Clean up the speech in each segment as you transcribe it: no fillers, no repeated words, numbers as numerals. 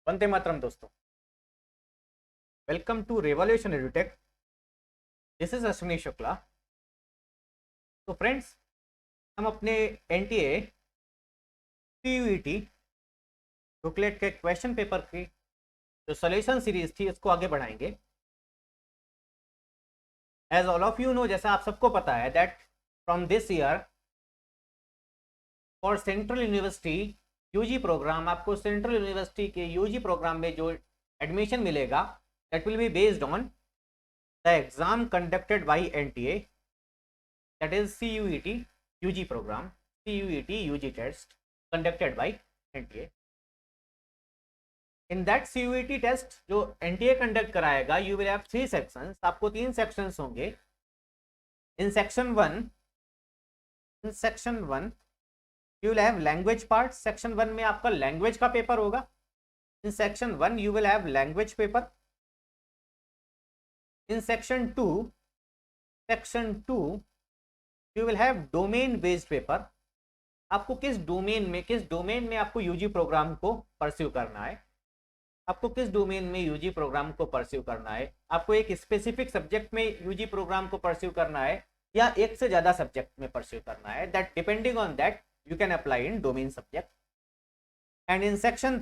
वंदे मातरम दोस्तों। Welcome to Revolution Edutech. This is Ashwini Shukla. तो friends, हम अपने एनटीए सीयूईटी बुकलेट के क्वेश्चन पेपर की जो सॉल्यूशन सीरीज थी इसको आगे बढ़ाएंगे। As all of you know, जैसा आप सबको पता है that from this year for central university UG programme, आपको सेंट्रल यूनिवर्सिटी के यूजी प्रोग्राम में जो एडमिशन मिलेगा that will be based on the exam conducted by NTA, that is CUET UG program, CUET UG test conducted by NTA. In that CUET test जो NTA conduct कराएगा, you will have 3 sections. आपको 3 sections होंगे. In section 1 you will have language part. section 1 में आपका language का paper होगा. In section 1 you will have language paper. In section 2 you will have domain based paper. आपको किस domain में आपको यूजी प्रोग्राम को परस्यू करना है, आपको एक स्पेसिफिक सब्जेक्ट में यूजी प्रोग्राम को परस्यू करना है या एक से ज्यादा सब्जेक्ट में परस्यू करना है, that depending on that you can apply in domain subject. And in section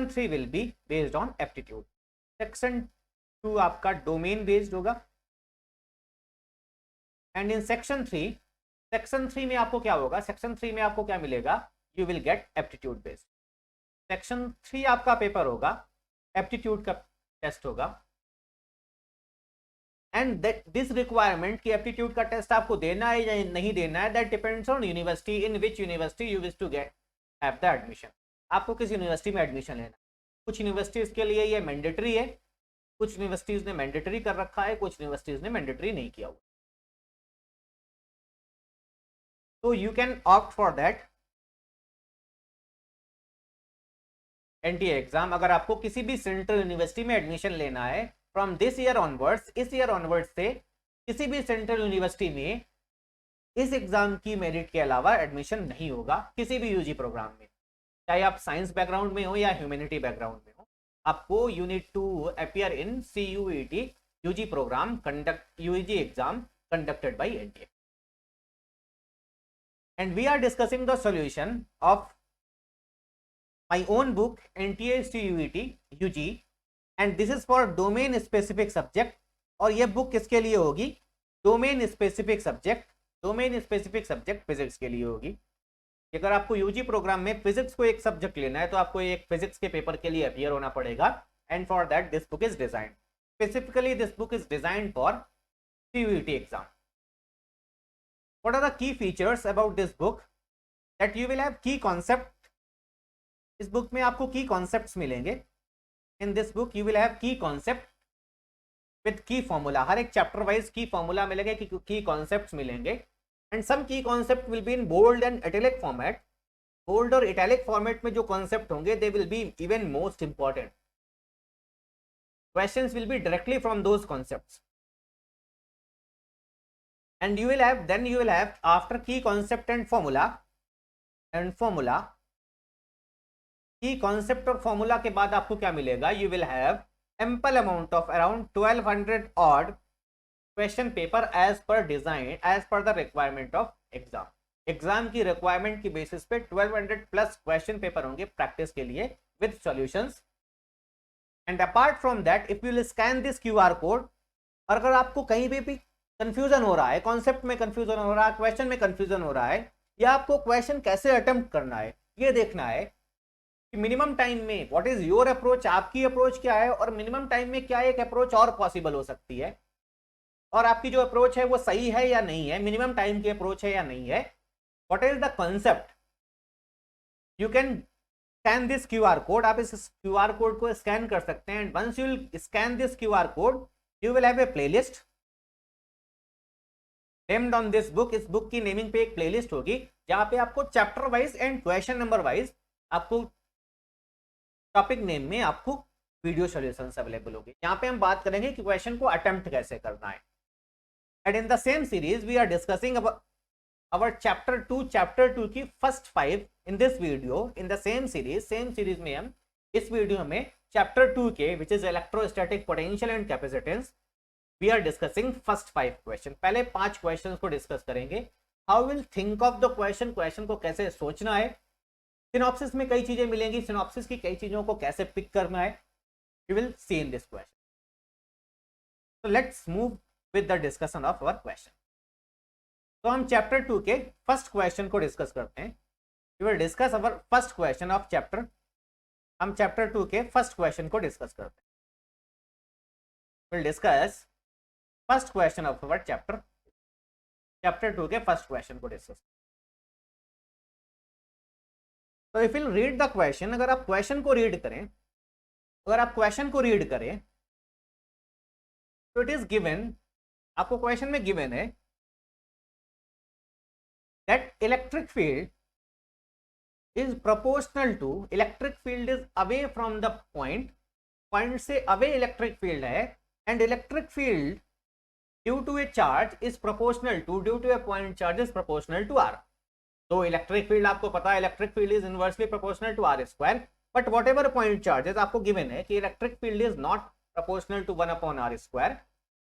3 will be based on aptitude. Section 2 आपका डोमेन बेस्ड होगा. एंड इन सेक्शन 3 में आपको क्या होगा, सेक्शन 3 में आपको क्या मिलेगा, you will get aptitude based. Section 3 आपका पेपर होगा, एप्टीट्यूड का टेस्ट होगा. एंड दिस रिक्वायरमेंट कि एप्टीट्यूड का टेस्ट आपको देना है या नहीं देना है, that depends on university, in which university you wish to get have the admission. आपको किस यूनिवर्सिटी में एडमिशन लेना. कुछ यूनिवर्सिटीज के लिए ये मैंडेटरी है, कुछ यूनिवर्सिटीज ने मैंडेटरी कर रखा है, कुछ यूनिवर्सिटीज ने मैंडेटरी नहीं किया हुआ. So you can opt for that NTA exam. अगर आपको किसी भी सेंट्रल यूनिवर्सिटी में एडमिशन लेना है फ्रॉम दिस ईयर ऑनवर्ड्स, इस ईयर ऑनवर्ड्स से किसी भी सेंट्रल यूनिवर्सिटी में इस एग्जाम की मेरिट के अलावा एडमिशन नहीं होगा किसी भी यूजी प्रोग्राम में, चाहे आप साइंस बैकग्राउंड में हो या ह्यूमैनिटी बैकग्राउंड में हो. आपको you need to appear in CUET UG programme UG exam conducted by NTA. And we are discussing the solution of my own book NTA CUET UG, and this is for domain specific subject. और ये book किसके लिए होगी, domain specific subject physics के लिए होगी. अगर आपको यूजी प्रोग्राम में फिजिक्स को एक सब्जेक्ट लेना है तो आपको एक फिजिक्स के पेपर के लिए अपियर होना पड़ेगा. And for that this book is designed specifically, this book is designed for CUET exam. What are the key features about this book? That you will have key concept. इस book में आपको key concepts मिलेंगे. In this book you will have key concept with key formula. हर एक chapter wise key formula मिलेंगे, key concepts मिलेंगे. And some key concept will be in bold and italic format. Bold और italic format में जो concept होंगे they will be even most important. Questions will be directly from those concepts. And you will have after key concept and formula key concept और formula के बाद आपको क्या मिलेगा, you will have ample amount of around 1200 odd question paper as per the requirement of exam की requirement की basis पे 1200 plus question paper होंगे प्रैक्टिस के लिए with solutions. And apart from that if you will scan this QR code, और अगर आपको कहीं भी कंफ्यूजन हो रहा है, कॉन्सेप्ट में कंफ्यूजन हो रहा है, क्वेश्चन में कंफ्यूजन हो रहा है, या आपको क्वेश्चन कैसे अटेम्प्ट करना है ये देखना है कि मिनिमम टाइम में व्हाट इज योर अप्रोच, आपकी अप्रोच क्या है, और मिनिमम टाइम में क्या एक अप्रोच और पॉसिबल हो सकती है, और आपकी जो अप्रोच है वो सही है या नहीं है, मिनिमम टाइम की अप्रोच है या नहीं है, what is the concept. You can scan this QR code. आप इस QR कोड को स्कैन कर सकते हैं. And once you will scan this QR code you will have a playlist named on this book. इस बुक की naming पे एक प्लेलिस्ट होगी जहां पे आपको chapter wise and question number wise आपको टॉपिक नेम में आपको वीडियो सॉल्यूशंस अवेलेबल होगी. यहाँ पे हम बात करेंगे कि क्वेश्चन को अटेम्प्ट कैसे करना है. And in the same series we are discussing our chapter 2 की first 5 in this video in the same series में हम इस वीडियो में chapter 2 के which is electrostatic potential and capacitance we are discussing first 5 question. पहले 5 questions को discuss करेंगे. How will think of the question को कैसे सोचना है, सिनॉप्सिस में कई चीजें मिलेंगी, सिनॉप्सिस की कई चीजों को कैसे पिक करना है, we will see in this question. So let's move with the discussion of our question. तो हम चैप्टर 2 के फर्स्ट क्वेश्चन को डिस्कस करते हैं. We will discuss our first question of chapter. हम चैप्टर 2 के फर्स्ट क्वेश्चन को डिस्कस करते हैं. We'll discuss first question of our chapter 2 के फर्स्ट क्वेश्चन को डिस्कस. तो if you read the question, अगर आप क्वेश्चन को रीड करें, तो इट इज गिवन, आपको क्वेश्चन में गिवन है that electric field is proportional to, electric field is away from the point से away electric field है, and electric field due to a charge is proportional to, due to a point charge is proportional to r. तो electric field आपको पता है, electric field is inversely proportional to r square, but whatever point charges आपको given है कि electric field is not proportional to 1/r square.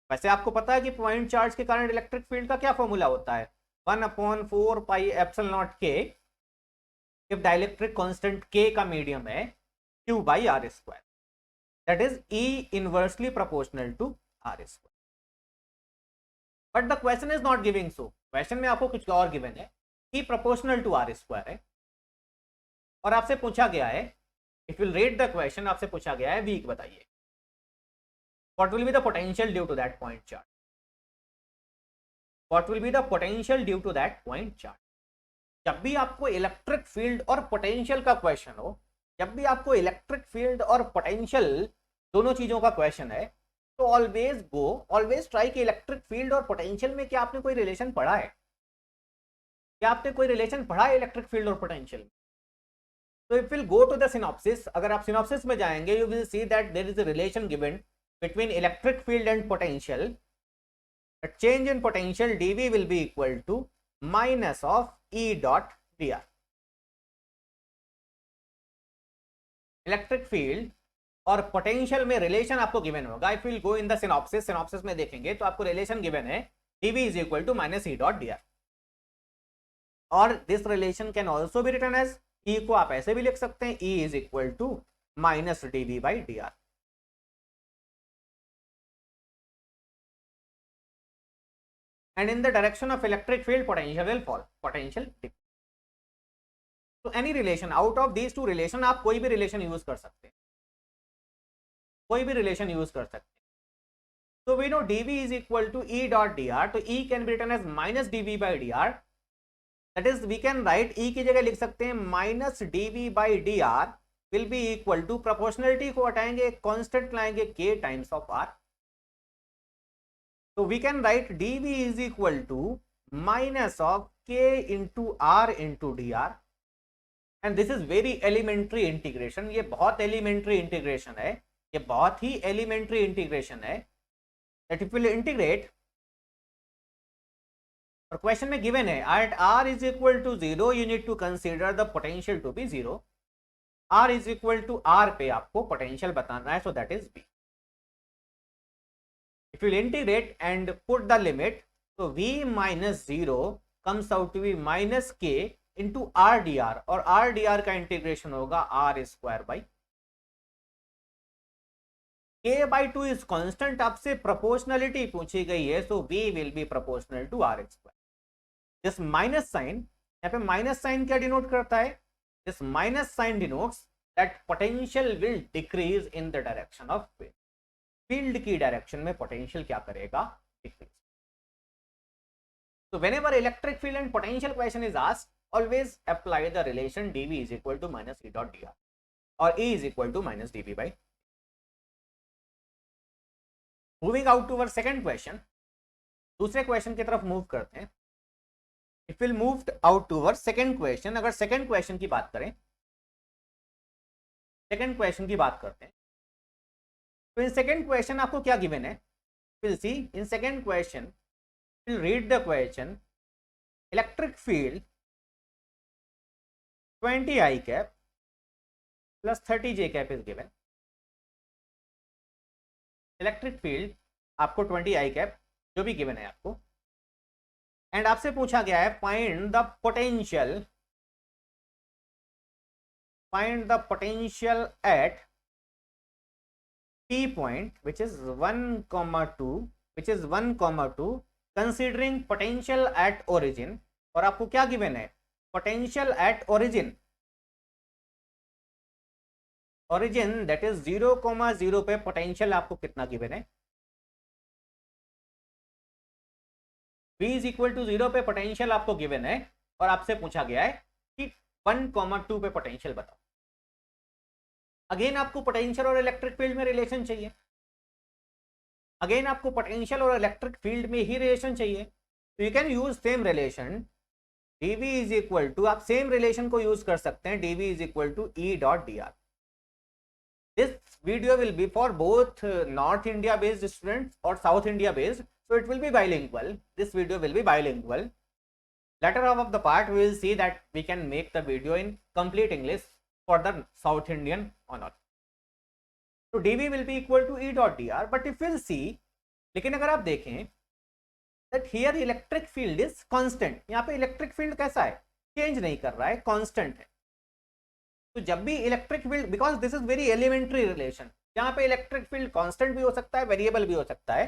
वैसे आपको पता है कि पॉइंट चार्ज के कारण इलेक्ट्रिक फील्ड का क्या फॉर्मूला होता है, 1/4 पाई एप्सिलॉन नॉट के इफ डाइलेक्ट्रिक कांस्टेंट k का मीडियम है q/r square, that is E inversely proportional to r square. But the question is not giving so. Question में आपको कुछ और गिवन है, E proportional to r square है, और आपसे पूछा गया है, if you read the question, आपसे पूछा गया है वीक बताइए, what will be the potential due to that point charge, what will be the potential due to that point charge. जब भी आपको इलेक्ट्रिक फील्ड और पोटेंशियल का क्वेश्चन हो, जब भी आपको इलेक्ट्रिक फील्ड और पोटेंशियल दोनों चीजों का क्वेश्चन है, तो ऑलवेज ट्राई कि इलेक्ट्रिक फील्ड और पोटेंशियल में क्या आपने कोई रिलेशन पढ़ा है, क्या आपने कोई रिलेशन पढ़ा है इलेक्ट्रिक फील्ड और पोटेंशियल में. तो if will go to the synopsis, अगर आप सिनॉप्सिस में जाएंगे, you will see that there is a relation given between electric field and potential. The change in potential dv will be equal to minus of E dot dr. Electric field और potential में relation आपको given होगा. If will go in the synopsis में देखेंगे तो आपको relation given है dv is equal to minus E dot dr. और this relation can also be written as, E को आप ऐसे भी लिख सकते हैं, E is equal to minus dv/dr. And in the direction of electric field potential will fall, potential decrease. तो any relation out of these two relation, आप कोई भी रिलेशन यूज कर सकते हैं, कोई भी रिलेशन यूज कर सकते हैं. तो we know dv is equal to E dot dr, तो E can be written as minus dv/dr. That is, we can write E की जगह लिख सकते हैं minus dv/dr will be equal to, proportionality को हटाएंगे, कांस्टेंट लाएंगे k टाइम्स ऑफ r. तो we can write dv is equal to minus of k into r into dr. And this is very elementary integration. ये बहुत elementary integration है, ये बहुत ही एलिमेंट्री इंटीग्रेशन है. दैट इफ विल इंटीग्रेट, और question में गिवन है at r is equal to 0 you need to consider the potential to be 0. r is equal to r पे आपको पोटेंशियल बताना है, so that is b. If you integrate and put the limit, तो v minus 0 comes out to be minus k into r dr, और r dr का integration होगा r square by k/2 is constant. आपसे proportionality पूछी गई है, so v will be proportional to r square. This minus sign, यहाँ पे minus sign क्या डिनोट करता है, this minus sign denotes that potential will decrease in the direction of field. Field की डायरेक्शन में पोटेंशियल क्या करेगा, डिक्रीज. तो whenever electric field and potential question is asked, always apply the relation dv is equal to minus E dot dr और E is equal to minus dv/. Moving out to our second question, दूसरे question की तरफ move करते हैं. If will move out to our second question, अगर second question की बात करें, सेकंड क्वेश्चन की बात करते हैं, तो इन सेकंड क्वेश्चन आपको क्या गिवन है, will see in second question, will read the question, electric field 20 I cap plus 30 J cap is given. Electric field आपको 20 I cap जो भी गिवन है आपको, एंड आपसे पूछा गया है find the potential at P point which is 1,2 considering potential at origin. और आपको क्या गिवन है? Potential at origin that is 0,0 पे पोटेंशियल आपको कितना गिवन है? V इज इक्वल टू 0 पे पोटेंशियल आपको गिवन है और आपसे पूछा गया है कि 1,2 पे पोटेंशियल बताओ। अगेन आपको पोटेंशियल और इलेक्ट्रिक फील्ड में रिलेशन चाहिए, अगेन आपको पोटेंशियल और इलेक्ट्रिक फील्ड में ही रिलेशन चाहिए, तो you can use same relation dv is equal to, आप सेम रिलेशन को यूज कर सकते हैं, dv is equal to E dot dr. This video will be for both North India based students or South India based, so it will be bilingual. This video will be bilingual. Later of the part we will see that we can make the video in complete English for the South Indian or not. So dv will be equal to E dot dr, but if we'll see, लेकिन अगर आप देखें that here electric field is constant, यहाँ पे electric field कैसा है? Change नहीं कर रहा है, कांस्टेंट है। तो जब भी electric field, because this is very elementary relation, यहाँ पे इलेक्ट्रिक फील्ड कांस्टेंट भी हो सकता है, वेरिएबल भी हो सकता है,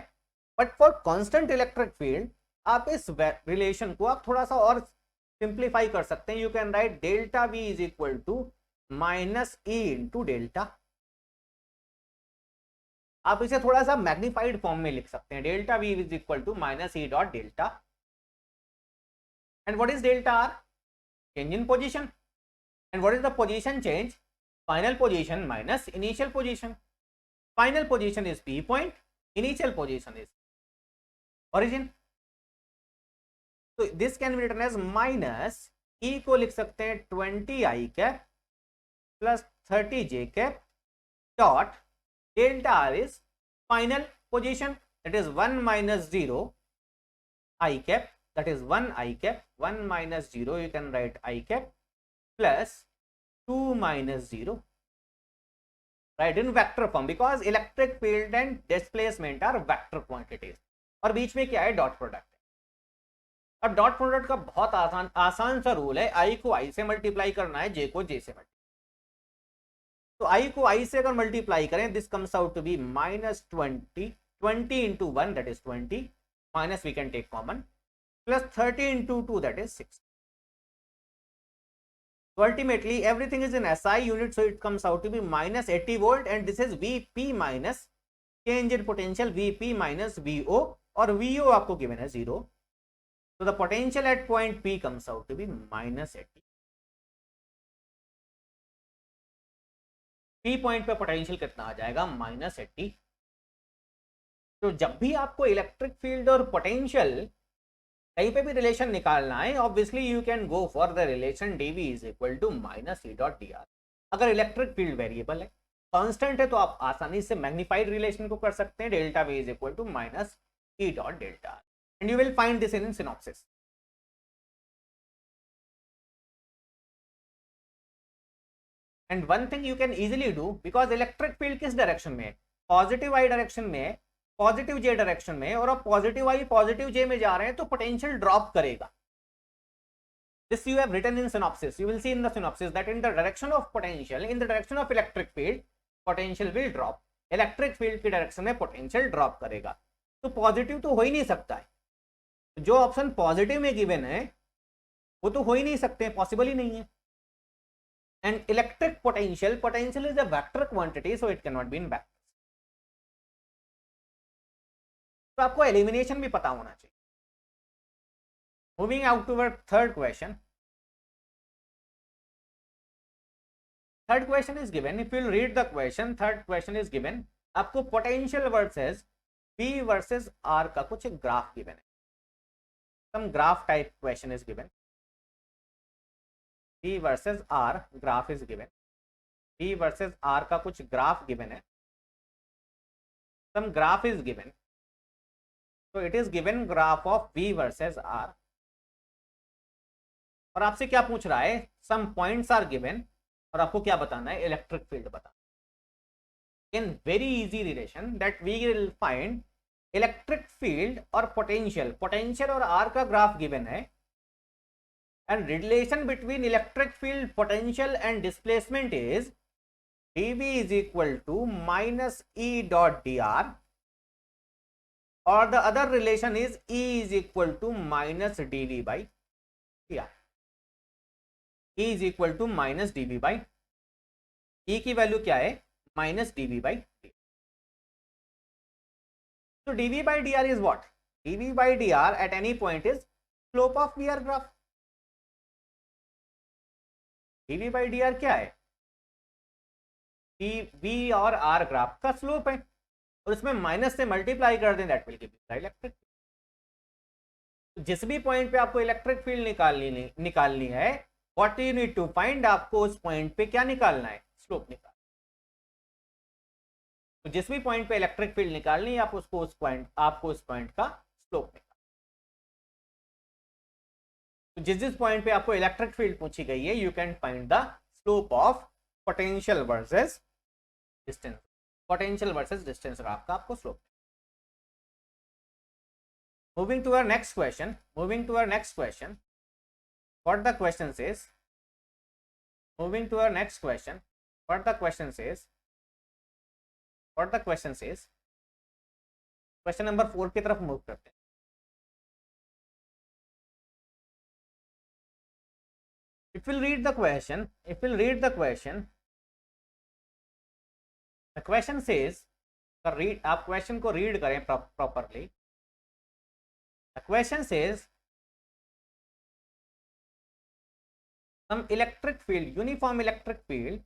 but for constant electric field आप इस रिलेशन को आप थोड़ा सा और सिंप्लीफाई कर सकते हैं। You can write delta we is equal to minus E into delta. आप इसे थोड़ा सा मैग्निफाइड फॉर्म में लिख सकते हैं, delta we is equal to minus E dot delta. And what is delta r? Change in position. And what is the position change? Final position minus initial position. Final position is P point, initial position is origin. तो this can be written as minus e को लिख सकते हैं 20 I cap plus 30 J cap dot delta r is final position, that is 1 minus 0 I cap, that is 1 I cap, 1 minus 0 you can write I cap plus 2 minus 0, right, in vector form, because electric field and displacement are vector quantities. और बीच में क्या है? Dot product है। अब dot product का बहुत आसान सा रूल है, I को I से मल्टीप्लाई करना है, J को J से मल्टीप्लाई। तो I को I से अगर मल्टीप्लाई करें, this comes out to be minus 20 into 1 that is 20, minus we can take common, plus 30 into 2 that is 6. So ultimately everything is in SI unit, so it comes out to be minus 80 volt, and this is VP minus change in potential VP minus VO, और VO आपको given है 0. So the potential at point P comes out to be minus 80. P point पे potential कितना आ जाएगा? Minus 80. तो जब भी आपको इलेक्ट्रिक फील्ड और पोटेंशियल कहीं पे भी रिलेशन निकालना है, obviously you can go for the relation dv is equal to minus E dot D R. अगर इलेक्ट्रिक फील्ड वेरिएबल है, कांस्टेंट है, तो आप आसानी से मैग्नीफाइड रिलेशन को कर सकते हैं, delta v is equal to minus E dot delta R, and you will find this in synopsis. And one thing you can easily do, because electric field किस डायरेक्शन में है? पॉजिटिव आई direction में है, positive जे direction में, और अब positive आई positive जे में जा रहे हैं, तो पोटेंशियल ड्रॉप करेगा। This you have written in synopsis. You will see in the synopsis that in the direction of potential, in the direction of electric field, potential will drop. Electric field की direction में potential drop करेगा। तो positive तो हो ही नहीं सकता है, जो ऑप्शन पॉजिटिव में गिवन है वो तो हो ही नहीं सकते, पॉसिबल ही नहीं है। And electric potential is a vector quantity, so it can not be in vector. तो आपको एलिमिनेशन भी पता होना चाहिए। Moving out to our third question. Third question is given. If you'll read the question, third question is given. आपको potential versus P versus R का कुछ graph given है. Some graph type question is given. P versus R graph is given. P versus R का कुछ graph given है. Some graph is given. So it is given graph of P versus R. और आपसे क्या पूछ रहा है, सम पॉइंट्स आर गिवन, और आपको क्या बताना है, इलेक्ट्रिक फील्ड बताना। In very easy relation that we will find electric field और पोटेंशियल, पोटेंशियल और आर का ग्राफ गिवन है, and relation between electric field potential and displacement is dv is equal to minus e dot dr, or the other relation is e is equal to minus dv by dr. e is equal to minus dv by, e की value क्या है, minus dv by dr. So dv by dr is what, dv by dr at any point is slope of VR graph. dv by dr क्या है, v और r graph का slope है, और इसमें माइनस से मल्टीप्लाई कर दें, that will give the electric. जिस भी पॉइंट पे आपको इलेक्ट्रिक फील्ड निकालनी है, what you need to find, आपको उस पॉइंट पे क्या निकालना है, स्लोप निकालना। तो जिस भी पॉइंट पे इलेक्ट्रिक फील्ड निकालनी है, आपको उस पॉइंट का स्लोप निकालना। तो जिस पॉइंट पे आपको इलेक्ट्रिक फील्ड पूछी गई है, you can find the slope of potential versus distance, potential versus distance graph का आपको slope. Moving to our next question, what the question says, question number 4 की तरफ मूव करते हैं। If we'll read the question, the question says, आप question को read करें properly. The question says some electric field, uniform electric field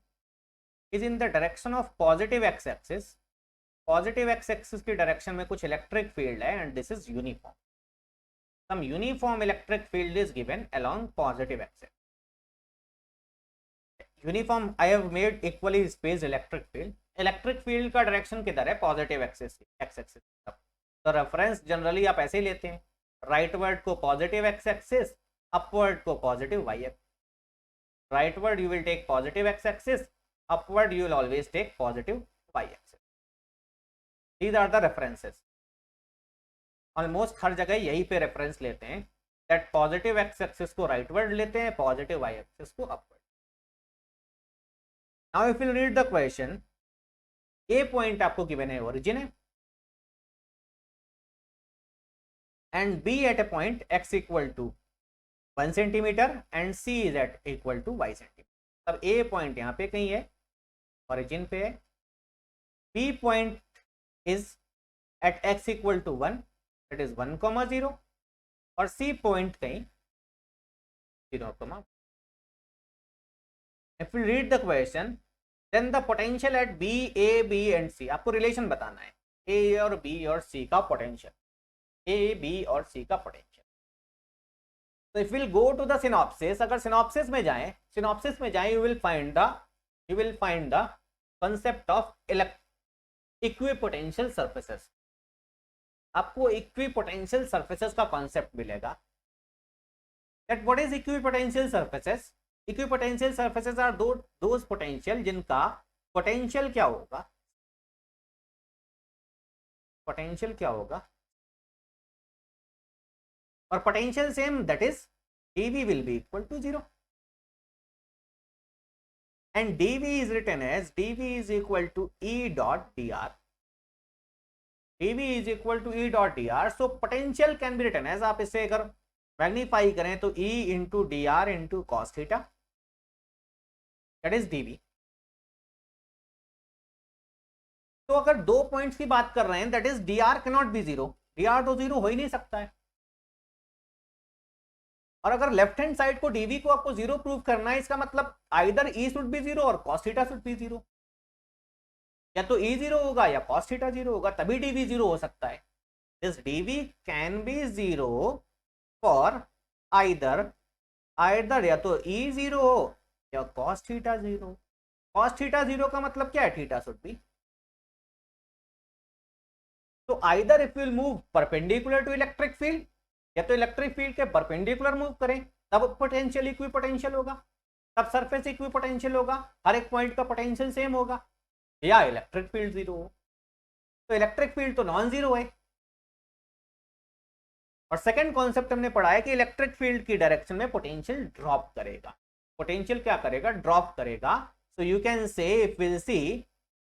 is in the direction of positive x-axis, positive x axis की direction में कुछ electric field है, and this is uniform. Some uniform electric field is given along positive axis. Uniform I have made equally spaced electric field का direction किधर है, positive axis X axis. तो reference generally आप ऐसे ही लेते हैं, राइट वर्ड को पॉजिटिव एक्स एक्सिस, अपवर्ड को positive Y axis. Rightward you will take positive x axis, upward you will always take positive Y axis. These are the references. Almost हर जगह यही पे रेफरेंस लेते हैं, that positive x axis को rightward लेते हैं, पॉजिटिव वाई एक्सिस को upward. Now if you read the question, A point आपको गिवन है, ओरिजिन है, and B at a point x equal to 1 centimetre and C is at equal to y centimetre. अब A point यहाँ पे कहीं है, origin पे है, B point is at x equal to 1, that is 1, 0, और C point कहीं 0, if we read the question, then the potential at B, A, B and C, आपको रिलेशन बताना है A और B और C का पोटेंशियल, A, B और C का पोटेंशियल। तो if we'll go to the synopsis, अगर synopsis में जाएं, you will find the concept of equipotential surfaces. आपको इक्विपोटेंशियल सर्फेसेस का कॉन्सेप्ट मिलेगा। That what is equipotential surfaces? Equipotential surfaces are those potential जिनका पोटेंशियल क्या होगा, और potential same, that is dv will be equal to 0, and dv is written as dv is equal to E dot dr. dv is equal to E dot dr. So potential can be written as, आप इसे अगर magnify करें तो E into dr into cos theta, that is dv. तो अगर दो points की बात कर रहे हैं, that is dr cannot be 0, dr तो 0 हो ही नहीं सकता है। और अगर लेफ्ट हैंड साइड को dv को आपको 0 प्रूव करना है, इसका मतलब आइदर E शुड बी 0 और cos थीटा शुड बी 0, या तो E 0 होगा या cos थीटा 0 होगा, तभी dv 0 हो सकता है। This dv can be 0 for either या तो E 0 हो या cos थीटा 0। cos थीटा 0 का मतलब क्या है, थीटा शुड बी। तो either if will move perpendicular to electric field, या तो इलेक्ट्रिक फील्ड के परपेंडिकुलर मूव करें, तब पोटेंशियल इक्वी पोटेंशियल होगा, तब सरफेस इक्वी पोटेंशियल होगा, हर एक पॉइंट का पोटेंशियल सेम होगा, या इलेक्ट्रिक फील्ड जीरो हो। तो इलेक्ट्रिक फील्ड तो नॉन जीरो है। और सेकंड कॉन्सेप्ट हमने पढ़ा है कि इलेक्ट्रिक फील्ड की डायरेक्शन में पोटेंशियल ड्रॉप करेगा। पोटेंशियल क्या करेगा? ड्रॉप करेगा। So you can say if will see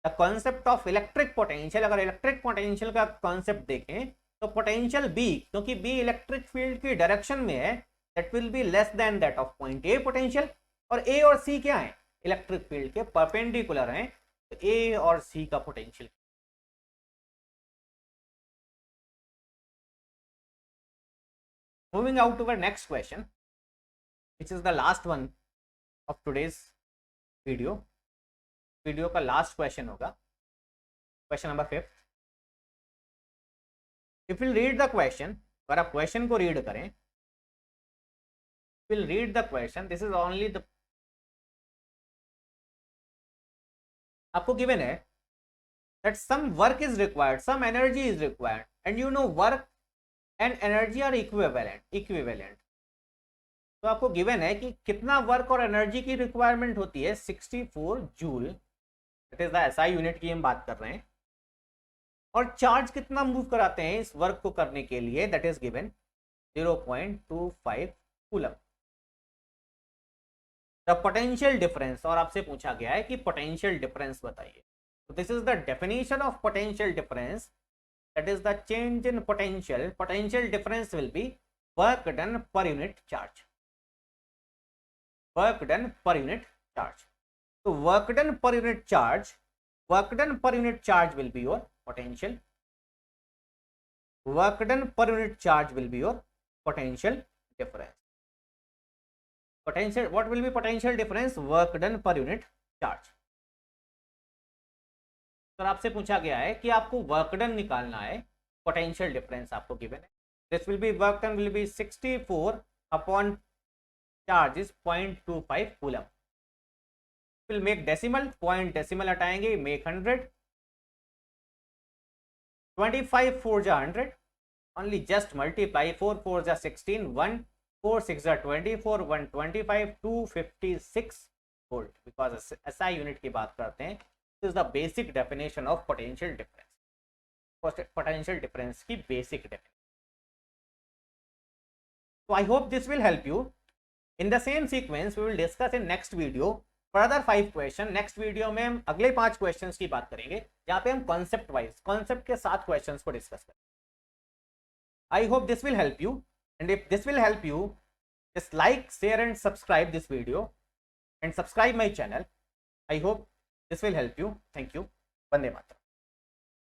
the concept of electric potential, अगर इलेक्ट्रिक पोटेंशियल का कॉन्सेप्ट देखें तो पोटेंशियल बी, क्योंकि बी इलेक्ट्रिक फील्ड की डायरेक्शन में है, that will be less than that of point A potential. और ए और सी क्या है? इलेक्ट्रिक फील्ड के परपेंडिकुलर हैं, तो ए और सी का potential. Moving out to our next question, which is the last one of today's video. Video का लास्ट क्वेश्चन होगा, question number 5। If will read the question, अगर आप क्वेश्चन को रीड करें, will read the question, this is only the, आपको given है that some work is required, some energy is required, and you know work and energy are equivalent। तो आपको given है कि कितना वर्क और एनर्जी की रिक्वायरमेंट होती है, 64 joule, that is the SI unit की हम बात कर रहे हैं। और चार्ज कितना मूव कराते हैं इस वर्क को करने के लिए, that is given 0.25 coulomb. The potential difference, और आपसे पूछा गया है कि पोटेंशियल डिफरेंस बताइए। So this is the definition of potential difference, that is the change in potential. Potential difference will be work done per unit charge, work done per unit charge. So work done per unit charge, work done per unit charge will be your potential, work done per unit charge will be your potential difference. Potential, what will be potential difference? Work done per unit charge. तो आपसे पूछा गया है कि आपको work done निकालना है, potential difference आपको गिवन है। This will be work done will be 64 upon charge is 0.25 coulomb. Will make decimal, point decimal हटाएंगे, मेक 100, 25 4 जा 100, ओनली जस्ट मल्टीप्लाई, 4 4 जा 16, 1 4 6 जा 24, 125, 256 वोल्ट, बिकॉज एसआई यूनिट की बात करते हैं। This is the basic definition of potential difference, potential difference की basic definition. So I hope this will help you. In the same sequence we will discuss in next video further 5 question. Next video में हम अगले 5 questions की बात करेंगे, जहाँ पे हम concept wise, concept के साथ questions को discuss करेंगे। I hope this will help you, and if this will help you, just like, share and subscribe this video and subscribe my channel. I hope this will help you. Thank you. Vande Mataram.